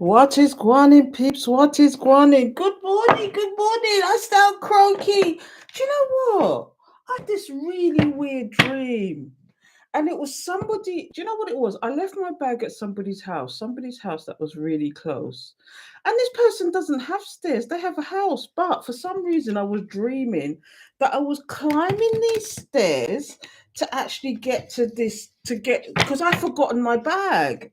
What is guanin, peeps? What is guanin? Good morning, good morning. I sound croaky. Do you know what? I had this really weird dream. And it was somebody, do you know what it was? I left my bag at somebody's house that was really close. And this person doesn't have stairs, they have a house. But for some reason, I was dreaming that I was climbing these stairs to actually get to this, because I'd forgotten my handbag.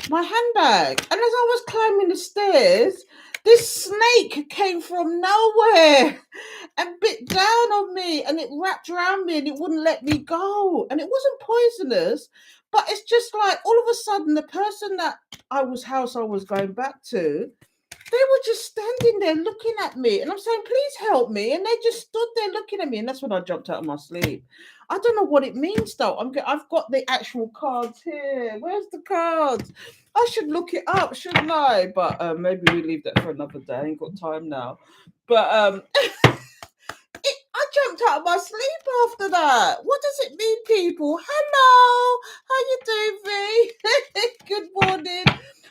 And as I was climbing the stairs, this snake came from nowhere and bit down on me and it wrapped around me and it wouldn't let me go. And it wasn't poisonous, but it's just like all of a sudden the person that I was going back to, they were just standing there looking at me, and I'm saying, "Please help me," and they just stood there looking at me, and that's when I jumped out of my sleep. I don't know what it means though. I've got the actual cards here. Where's the cards? I should look it up, shouldn't I? But maybe we leave that for another day. I ain't got time now. But I jumped out of my sleep after that. What does it mean, people? Hello, how you doing, V? Good morning.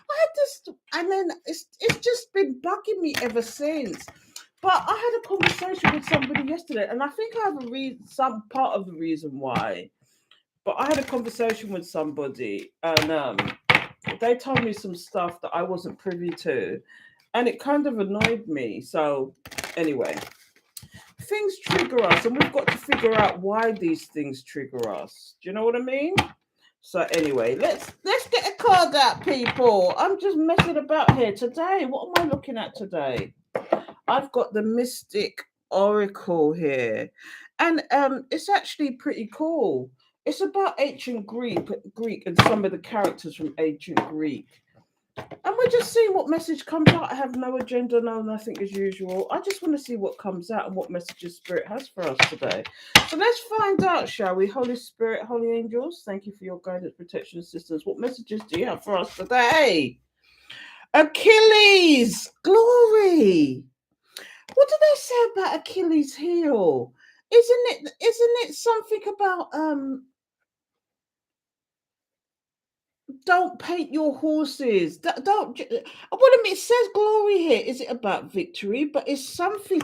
I had this, and then it's just been bugging me ever since. But I had a conversation with somebody yesterday, and I think I have some part of the reason why. But I had a conversation with somebody, and they told me some stuff that I wasn't privy to, and it kind of annoyed me. So anyway, things trigger us, and we've got to figure out why these things trigger us. Do you know what I mean? So anyway, let's get a card out, people. I'm just messing about here today. What am I looking at today? I've got the Mystic Oracle here, and it's actually pretty cool. It's about ancient Greek, and some of the characters from ancient Greek. And we're just seeing what message comes out. I have no agenda, no nothing as usual. I just want to see what comes out and what messages Spirit has for us today. So let's find out, shall we? Holy Spirit, Holy Angels, thank you for your guidance, protection, assistance. What messages do you have for us today? Achilles, glory. What do they say about Achilles' heel? Isn't it something about don't paint your horses. Don't. Well, I mean, it says glory here. Is it about victory? But is something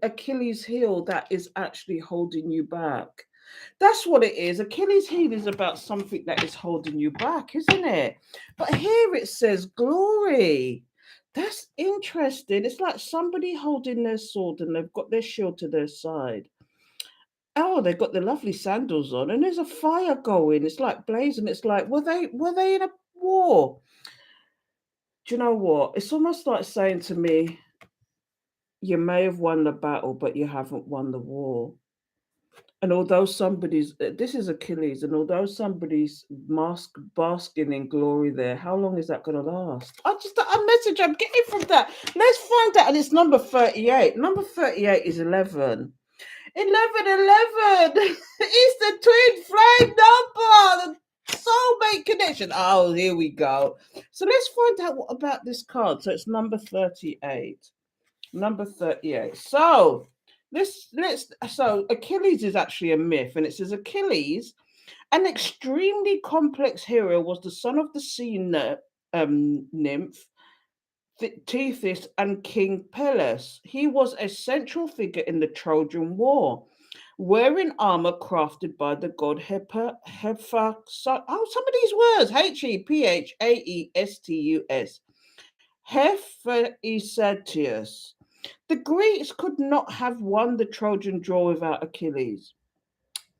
Achilles' heel that is actually holding you back? That's what it is. Achilles' heel is about something that is holding you back, isn't it? But here it says glory. That's interesting. It's like somebody holding their sword and they've got their shield to their side. Oh, they've got the lovely sandals on, and there's a fire going. It's like blazing. It's like were they in a war? Do you know what? It's almost like saying to me, "You may have won the battle, but you haven't won the war." And although this is Achilles, and although somebody's basking in glory there, how long is that going to last? A message I'm getting from that. Let's find out. And it's number 38. Number 38 is 11. 11, 11. It's the twin flame number, the soulmate connection. Oh, here we go. So let's find out what about this card. So it's number 38. Number 38. So Achilles is actually a myth, and it says Achilles, an extremely complex hero, was the son of the sea nymph Tethys and King Peleus. He was a central figure in the Trojan War, wearing armor crafted by the god Hephaestus. Oh, some of these words: Hephaestus. Hephaestus. The Greeks could not have won the Trojan War without Achilles.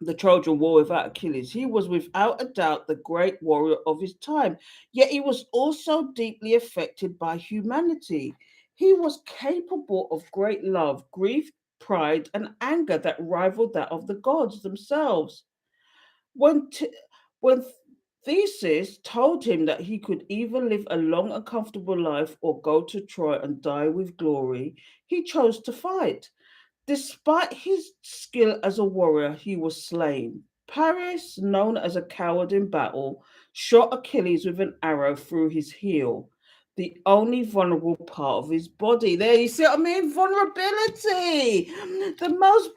The Trojan War without Achilles. He was without a doubt the great warrior of his time, yet he was also deeply affected by humanity. He was capable of great love, grief, pride, and anger that rivaled that of the gods themselves. When, t- when Theseus told him that he could either live a long and comfortable life or go to Troy and die with glory, he chose to fight. Despite his skill as a warrior, he was slain. Paris, known as a coward in battle, shot Achilles with an arrow through his heel, the only vulnerable part of his body. There, you see what I mean? Vulnerability, the most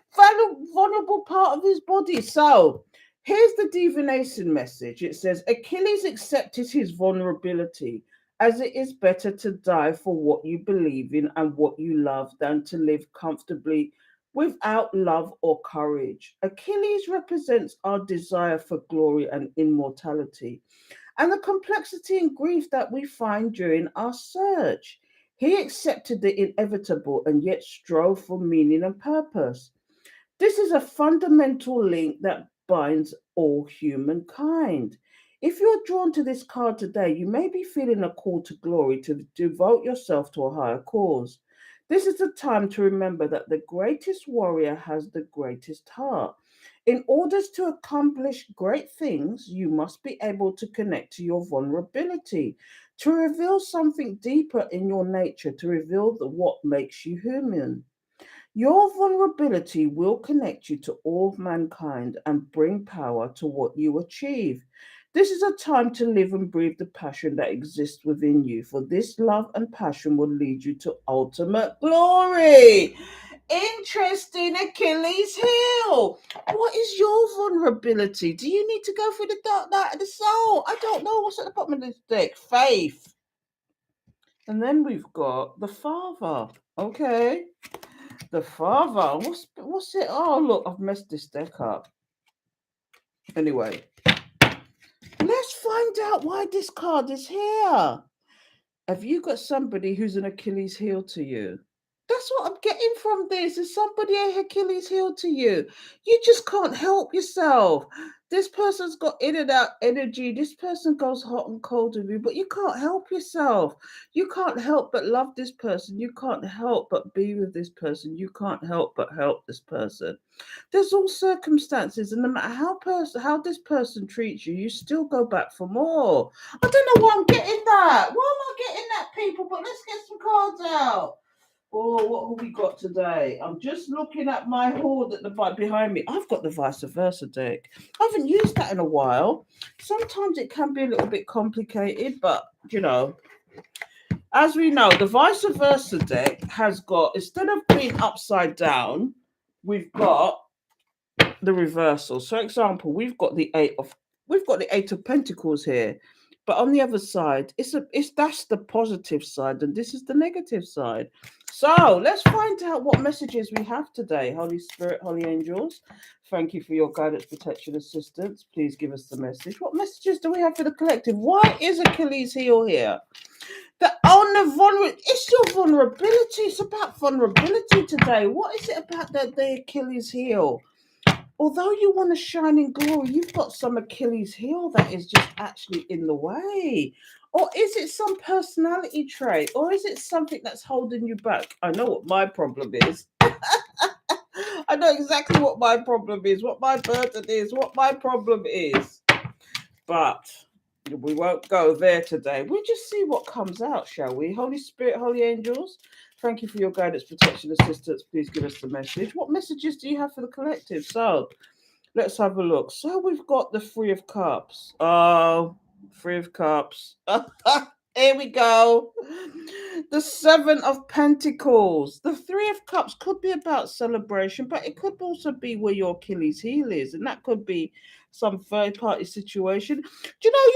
vulnerable part of his body. So, here's the divination message. It says Achilles accepted his vulnerability as it is better to die for what you believe in and what you love than to live comfortably without love or courage. Achilles represents our desire for glory and immortality and the complexity and grief that we find during our search. He accepted the inevitable and yet strove for meaning and purpose. This is a fundamental link that binds all humankind. If you're drawn to this card today, you may be feeling a call to glory to devote yourself to a higher cause. This is the time to remember that the greatest warrior has the greatest heart. In order to accomplish great things, you must be able to connect to your vulnerability, to reveal something deeper in your nature, to reveal what makes you human. Your vulnerability will connect you to all of mankind and bring power to what you achieve. This is a time to live and breathe the passion that exists within you, for this love and passion will lead you to ultimate glory. Interesting, Achilles heel. What is your vulnerability? Do you need to go through the dark night of the soul? I don't know. What's at the bottom of this deck? Faith. And then we've got the Father. Okay. The Father. What's it? Oh look, I've messed this deck up. Anyway, let's find out why this card is here. Have you got somebody who's an Achilles heel to you? That's what I'm getting from this. Is somebody a Achilles heel to you? You just can't help yourself. This person's got in and out energy. This person goes hot and cold with you, but you can't help yourself. You can't help but love this person. You can't help but be with this person. You can't help but help this person. There's all circumstances, and no matter how this person treats you, you still go back for more. I don't know why I'm getting that. Why am I getting that, people? But let's get some cards out. Oh, what have we got today? I'm just looking at my hoard at the behind me. I've got the vice versa deck. I haven't used that in a while. Sometimes it can be a little bit complicated, but as we know, the vice versa deck has got, instead of being upside down, we've got the reversal. So, example, we've got the 8 of Pentacles here, but on the other side, it's that's the positive side, and this is the negative side. So let's find out what messages we have today. Holy Spirit, Holy Angels, thank you for your guidance, protection, assistance. Please give us the message. What messages do we have for the collective? Why is Achilles heel here? It's your vulnerability. It's about vulnerability today. What is it about the Achilles heel? Although you want to shine in glory, you've got some Achilles heel that is just actually in the way. Or is it some personality trait? Or is it something that's holding you back? I know what my problem is. I know exactly what my problem is, what my burden is, what my problem is. But we won't go there today. We'll just see what comes out, shall we? Holy Spirit, Holy Angels, thank you for your guidance, protection, assistance. Please give us the message. What messages do you have for the collective? So let's have a look. So we've got the Three of Cups. Oh, Three of Cups. Here we go. The Seven of Pentacles. The Three of Cups could be about celebration, but it could also be where your Achilles heel is, and that could be some third party situation. Do you know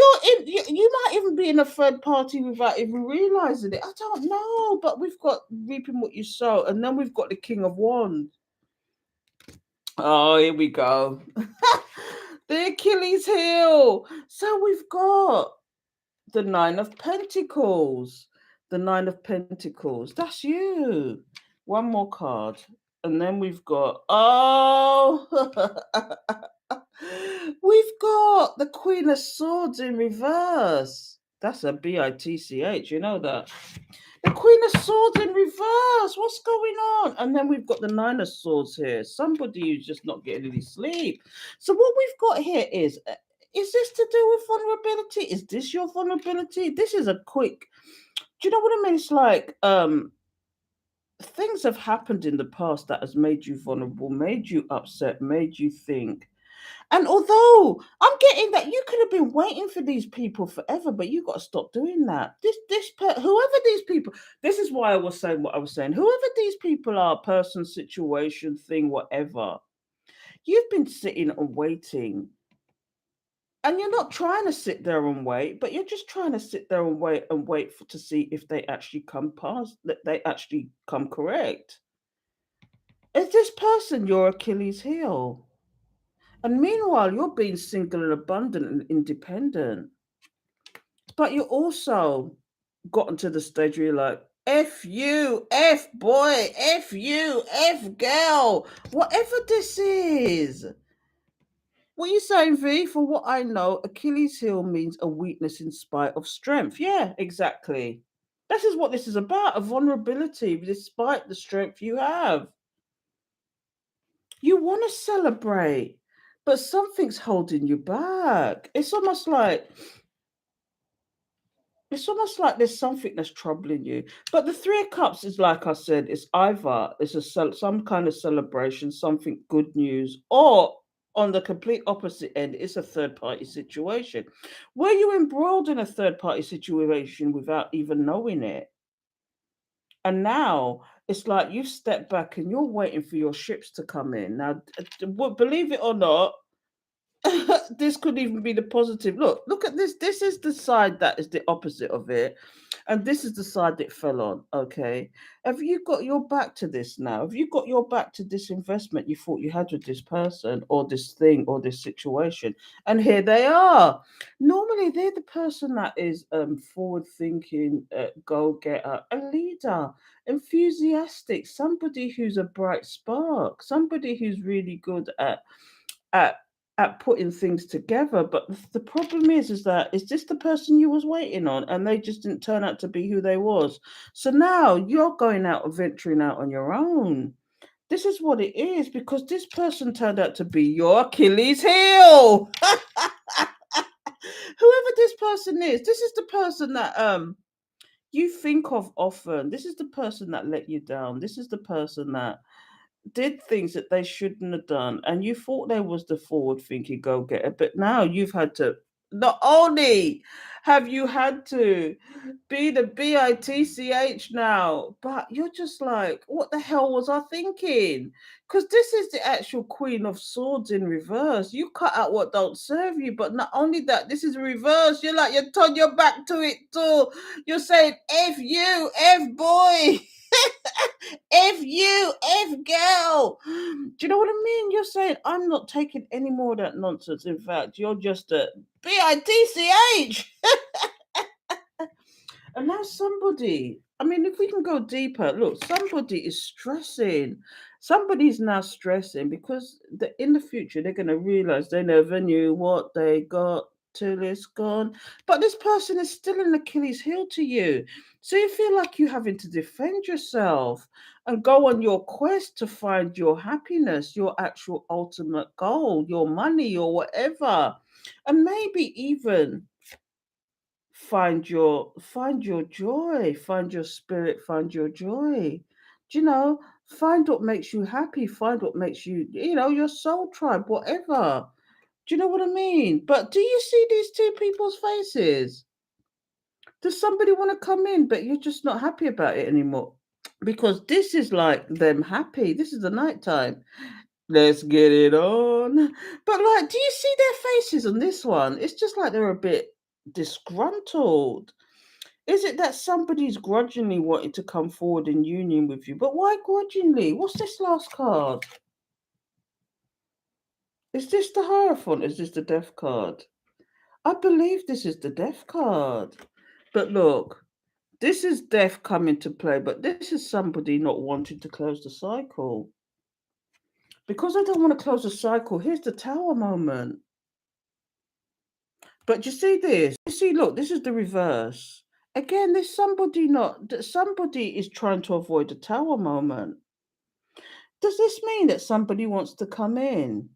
you might even be in a third party without even realizing it? I don't know, but we've got reaping what you sow, and then we've got the King of Wands. Oh, here we go. The Achilles heel. So we've got the Nine of Pentacles. The Nine of Pentacles. That's you. One more card. And then we've got, we've got the Queen of Swords in reverse. That's a bitch, you know that. The Queen of Swords in reverse. What's going on? And then we've got the Nine of Swords here. Somebody who's just not getting any sleep. So what we've got here is this to do with vulnerability? Is this your vulnerability? This is a quick. Do you know what I mean? It's like things have happened in the past that has made you vulnerable, made you upset, made you think. And although I'm getting that you could have been waiting for these people forever, but you got to stop doing that. Whoever these people, this is why I was saying what I was saying. Whoever these people are, person, situation, thing, whatever, you've been sitting and waiting And you're not trying to sit there and wait, but you're just trying to sit there and wait for, to see if they actually come past, that they actually come correct. Is this person your Achilles heel? And meanwhile, you're being single and abundant and independent. But you also gotten to the stage where you're like, F you, F boy, F you, F girl, whatever this is. What are you saying, V? For what I know, Achilles heel means a weakness in spite of strength. Yeah, exactly. This is what this is about, a vulnerability despite the strength you have. You want to celebrate, but something's holding you back. It's almost like there's something that's troubling you. But the Three of Cups is, like I said, it's either some kind of celebration, something good news, or on the complete opposite end, it's a third party situation. Were you embroiled in a third party situation without even knowing it? And now it's like you've stepped back and you're waiting for your ships to come in. Now, believe it or not, this could even be the positive. Look at this. This is the side that is the opposite of it. And this is the side that fell on. Okay. Have you got your back to this now? Have you got your back to this investment you thought you had with this person or this thing or this situation? And here they are. Normally, they're the person that is forward thinking, go getter, a leader, enthusiastic, somebody who's a bright spark, somebody who's really good at at putting things together. But the problem is that is this the person you was waiting on, and they just didn't turn out to be who they was. So now you're going out and venturing out on your own. This is what it is, because this person turned out to be your Achilles heel. Whoever this person is, this is the person that you think of often. This is the person that let you down. This is the person that did things that they shouldn't have done, and you thought they was the forward thinking go getter, but now you've had to, not only have you had to be the bitch now, but you're just like, what the hell was I thinking? Because this is the actual Queen of Swords in reverse. You cut out what don't serve you, but not only that, this is reverse. You're like, you're turning your back to it too. You're saying F you, F boy. F you, F girl. Do you know what I mean? You're saying, I'm not taking any more of that nonsense. In fact, you're just a bitch. And now somebody, I mean, if we can go deeper, look, somebody is stressing. Somebody's now stressing because in the future they're going to realize they never knew what they got till it's gone. But this person is still an Achilles heel to you. So you feel like you're having to defend yourself and go on your quest to find your happiness, your actual ultimate goal, your money or whatever. And maybe even find your joy, find your spirit, find your joy. Do you know, find what makes you happy, find what makes you, your soul tribe, whatever. Do you know what I mean? But do you see these two people's faces? Does somebody want to come in, but you're just not happy about it anymore? Because this is like them happy. This is the nighttime. Let's get it on. But like, do you see their faces on this one? It's just like they're a bit disgruntled. Is it that somebody's grudgingly wanting to come forward in union with you? But why grudgingly? What's this last card? Is this the Hierophant? Is this the Death card? I believe this is the Death card. But look, this is Death coming to play, but this is somebody not wanting to close the cycle. Because I don't want to close the cycle, here's the Tower moment. But you see this? You see, look, this is the reverse. Again, there's somebody is trying to avoid the Tower moment. Does this mean that somebody wants to come in?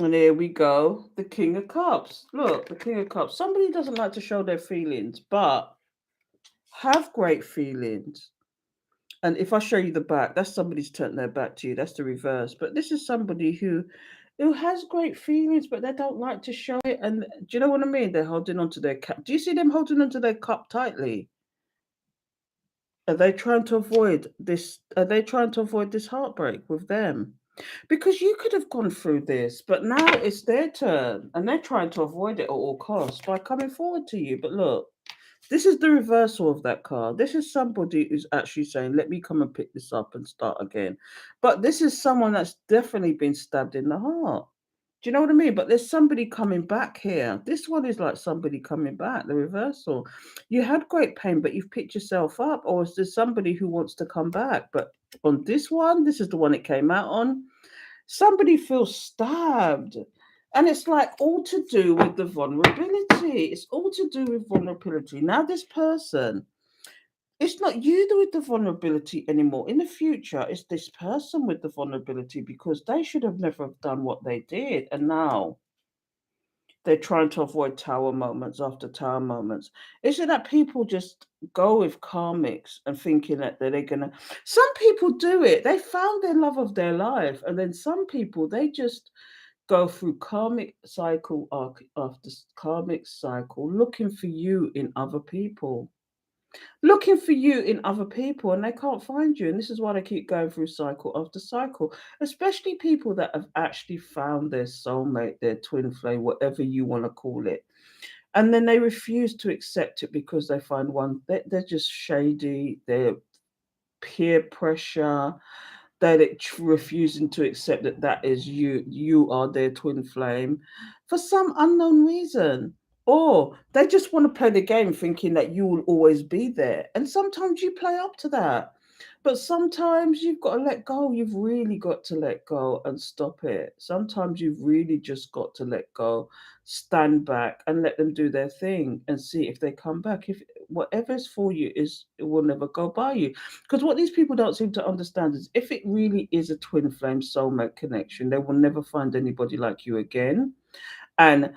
And here we go, the King of Cups. Look, the King of Cups. Somebody doesn't like to show their feelings, but have great feelings. And if I show you the back, that's somebody's turned their back to you. That's the reverse. But this is somebody who has great feelings, but they don't like to show it. And do you know what I mean? They're holding onto their cup. Do you see them holding onto their cup tightly? Are they trying to avoid this? Are they trying to avoid this heartbreak with them? Because you could have gone through this, but now it's their turn, and they're trying to avoid it at all costs by coming forward to you. But look, this is the reversal of that card. This is somebody who's actually saying, "Let me come and pick this up and start again." But this is someone that's definitely been stabbed in the heart. Do you know what I mean? But there's somebody coming back here. This one is like somebody coming back, the reversal. You had great pain, but you've picked yourself up, or is there somebody who wants to come back? But on this one, this is the one it came out on. Somebody feels stabbed. And it's like all to do with the vulnerability. It's all to do with vulnerability. Now, this person, it's not you with the vulnerability anymore. In the future, it's this person with the vulnerability because they should have never have done what they did. And now they're trying to avoid tower moments after tower moments. Is it that people just go with karmics and thinking that they're gonna? Some people do it. They found their love of their life, and then some people they just go through karmic cycle after karmic cycle, looking for you in other people, looking for you in other people, and they can't find you. And this is why they keep going through cycle after cycle, especially people that have actually found their soulmate, their twin flame, whatever you want to call it. And then they refuse to accept it because they find one, they're just shady, they're peer pressure, that refusing to accept that that is you are their twin flame for some unknown reason, or they just want to play the game thinking that you will always be there, and sometimes you play up to that, but sometimes you've got to let go. You've really got to let go and stop it. Sometimes you've really just got to let go, stand back and let them do their thing and see if they come back. If whatever's for you is, it will never go by you. Because what these people don't seem to understand is if it really is a twin flame soulmate connection, they will never find anybody like you again. And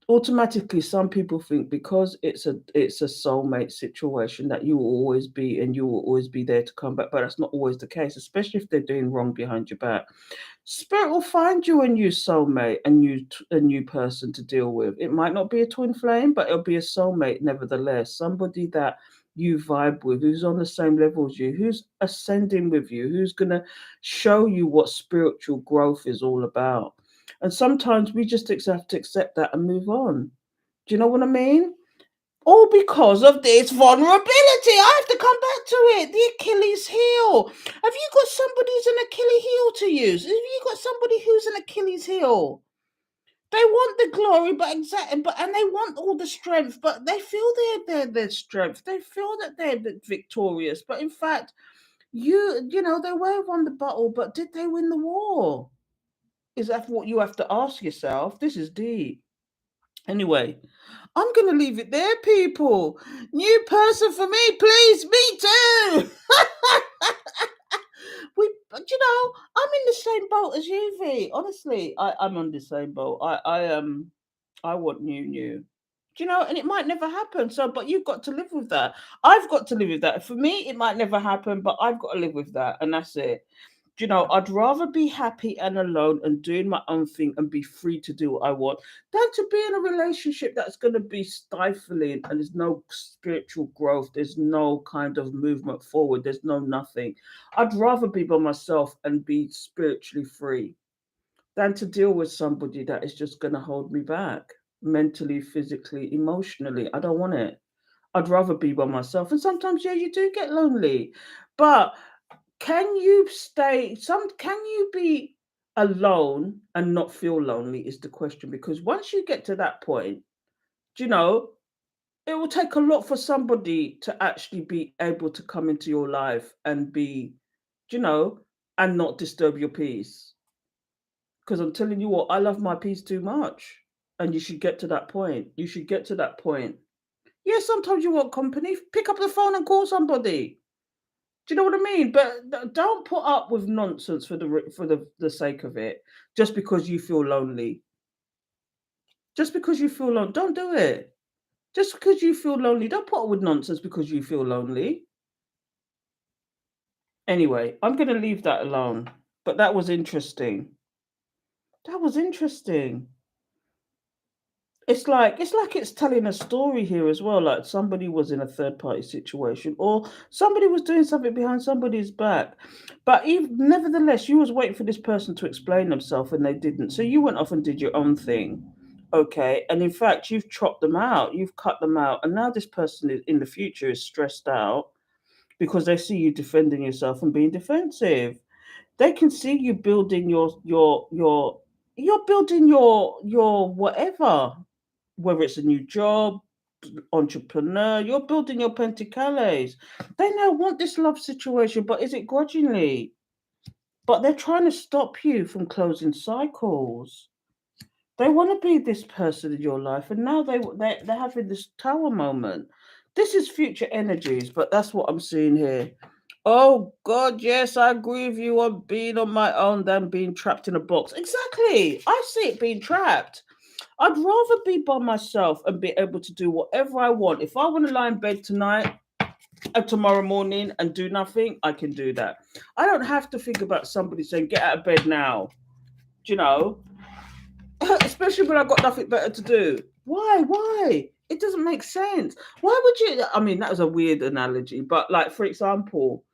automatically some people think because it's a soulmate situation that you will always be and you will always be there to come back, but that's not always the case, especially if they're doing wrong behind your back. Spirit will find you a new soulmate, a new person to deal with. It might not be a twin flame, but it'll be a soulmate nevertheless. Somebody that you vibe with, who's on the same level as you, who's ascending with you, who's gonna show you what spiritual growth is all about. And sometimes we just have to accept that and move on. Do you know what I mean? All because of this vulnerability. I have to come back to it. The Achilles heel. Have you got somebody who's an Achilles heel to use? Have you got somebody who's an Achilles heel? They want the glory, but exactly, but and they want all the strength, but they feel their strength. They feel that they're victorious, but in fact, you know they may have won the battle, but did they win the war? Is that what you have to ask yourself? This is deep. Anyway, I'm going to leave it there, people. New person for me, please. Me too. I'm in the same boat as you, V. Honestly, I'm on the same boat. I want new. Do you know? And it might never happen. So, but you've got to live with that. I've got to live with that. For me, it might never happen, but I've got to live with that, and that's it. I'd rather be happy and alone and doing my own thing and be free to do what I want than to be in a relationship that's going to be stifling and there's no spiritual growth. There's no kind of movement forward. There's no nothing. I'd rather be by myself and be spiritually free than to deal with somebody that is just going to hold me back mentally, physically, emotionally. I don't want it. I'd rather be by myself. And sometimes, yeah, you do get lonely. But can you be alone and not feel lonely is the question, because once you get to that point, do you know, it will take a lot for somebody to actually be able to come into your life and be, do you know, and not disturb your peace. Because I'm telling you what, I love my peace too much. And you should get to that point. You should get to that point. Yeah, sometimes you want company. Pick up the phone and call somebody. Do you know what I mean? But don't put up with nonsense for the sake of it, just because you feel lonely. Just because you feel lonely, don't do it. Just because you feel lonely, don't put up with nonsense because you feel lonely. Anyway, I'm going to leave that alone. But that was interesting. That was interesting. it's like it's telling a story here as well. Like somebody was in a third party situation, or somebody was doing something behind somebody's back. But even, nevertheless, you was waiting for this person to explain themselves, and they didn't. So you went off and did your own thing, okay? And in fact, you've chopped them out, you've cut them out, and now this person is, in the future is stressed out because they see you defending yourself and being defensive. They can see you building your you're building your whatever, whether it's a new job, entrepreneur, you're building your penticales. They now want this love situation, but is it grudgingly? But they're trying to stop you from closing cycles. They want to be this person in your life, and now they're having this tower moment. This is future energies, but that's what I'm seeing here. Oh God, yes, I agree with you on being on my own than being trapped in a box. Exactly. I see it being trapped. I'd rather be by myself and be able to do whatever I want. If I want to lie in bed tonight and tomorrow morning and do nothing, I can do that. I don't have to think about somebody saying, get out of bed now. Do you know? Especially when I've got nothing better to do. Why? Why? It doesn't make sense. Why would you? I mean, that was a weird analogy, but like, for example,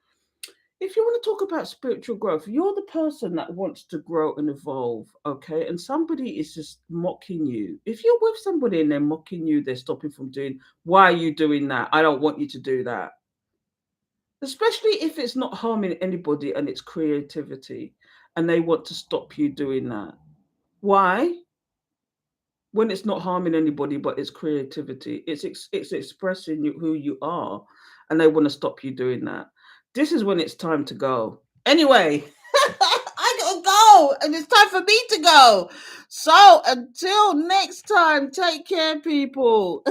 if you want to talk about spiritual growth, you're the person that wants to grow and evolve, okay? And somebody is just mocking you. If you're with somebody and they're mocking you, they're stopping from doing, why are you doing that? I don't want you to do that. Especially if it's not harming anybody and it's creativity and they want to stop you doing that. Why? When it's not harming anybody but it's creativity, it's expressing who you are, and they want to stop you doing that. This is when it's time to go. Anyway, I gotta go and it's time for me to go. So until next time, take care, people.